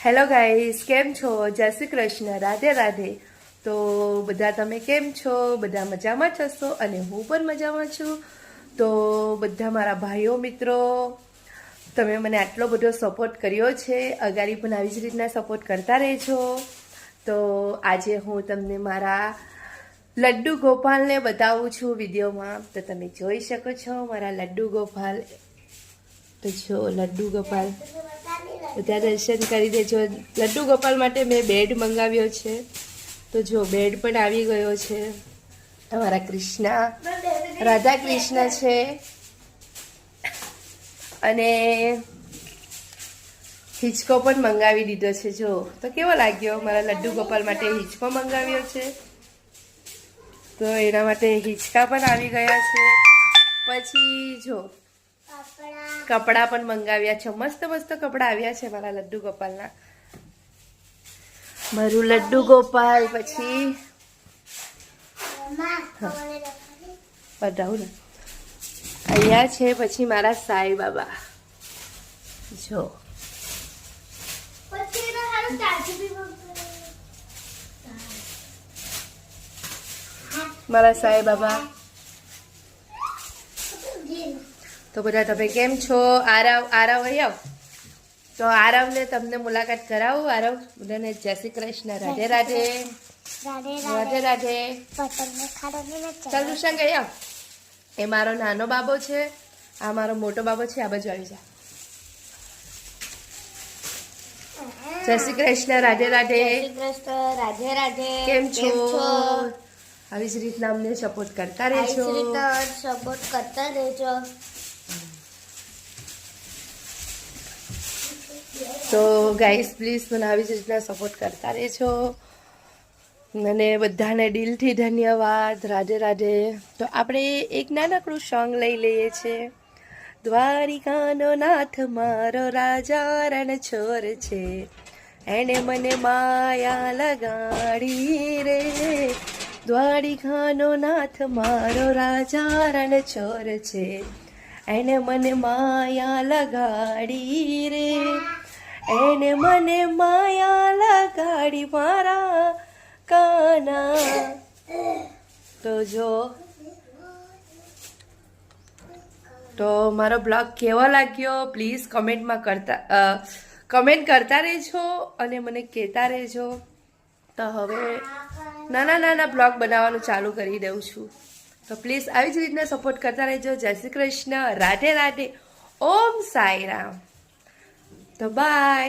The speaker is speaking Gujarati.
હેલો ગાઈસ, કેમ છો? જય શ્રી કૃષ્ણ, રાધે રાધે. તો બધા તમે કેમ છો? બધા મજામાં જ હશો અને હું પણ મજામાં છું. તો બધા મારા ભાઈઓ મિત્રો, તમે મને આટલો બધો સપોર્ટ કર્યો છે, અગાડી પણ આવી જ રીતના સપોર્ટ કરતા રહેજો. તો આજે હું તમને મારા લડ્ડુ ગોપાલને બતાવું છું વિડીયોમાં. તો તમે જોઈ શકો છો મારા લડ્ડુ ગોપાલ. તો જો લડ્ડુ ગોપાલ, બધા દર્શન કરી દેજો. લડ્ડુ ગોપાલ માટે મેં બેડ મંગાવ્યો છે. તો જો બેડ પણ આવી ગયો છે. અમારા કૃષ્ણ, રાધા કૃષ્ણ છે. અને હિંચકો પણ મંગાવી દીધો છે. જો તો કેવો લાગ્યો? મારા લડ્ડુ ગોપાલ માટે હિંચકો મંગાવ્યો છે. તો એના માટે હિંચકા પણ આવી ગયા છે. પછી જો કપડા પણ મંગાવ્યા છે. મસ્ત મસ્ત કપડા આવ્યા છે મારા લડ્ડુ ગોપાલના. મારું લડ્ડુ ગોપાલ. પછી બતાવું ને, અહીંયા છે. પછી મારા સાઈ બાબા. જો મારા સાઈ બાબા. તો બધા તમે કેમ છો? આરવ અહીં આવ. તો આરવને તમને મુલાકાત કરાવું. આરવ, બધાને જય શ્રી કૃષ્ણ, રાધે રાધે. રાધે રાધે. ચાલ ઋષાંગ અહીં આવ. એ મારો નાનો બાબો છે, આ મારો મોટો બાબો છે. આ બાજુ આવી જા. જય શ્રી કૃષ્ણ, રાધે રાધે. રાધે રાધે. કેમ છો? આવી જ રીતના અમને સપોર્ટ કરતા રહેજો. સપોર્ટ કરતા રહેજો. તો ગાઈસ પ્લીઝ મને આવી જ રીતના સપોર્ટ કરતા રહેજો. અને બધાને દિલથી ધન્યવાદ. રાધે રાધે. તો આપણે એક નાનકડું સોંગ લઈ લઈએ છીએ. દ્વારિકાનો નાથ મારો રાજા રણછોડ છે, એને મને માયા લગાડી રે. દ્વારિકાનો નાથ મારો રાજા રણછોડ છે, એને મને માયા લગાડી રે. એને મને માયા લગાડી મારા કાના. તો જો તો મારો બ્લોગ કેવો લાગ્યો પ્લીઝ કમેન્ટ કરતા રહેજો અને મને કહેતા રહેજો. તો હવે નાના નાના બ્લોગ બનાવવાનું ચાલુ કરી દઉં છું. તો પ્લીઝ આવી જ રીતના સપોર્ટ કરતા રહેજો. જય શ્રી કૃષ્ણ, રાધે રાધે, ઓમ સાંઈ રામ. તો બાય.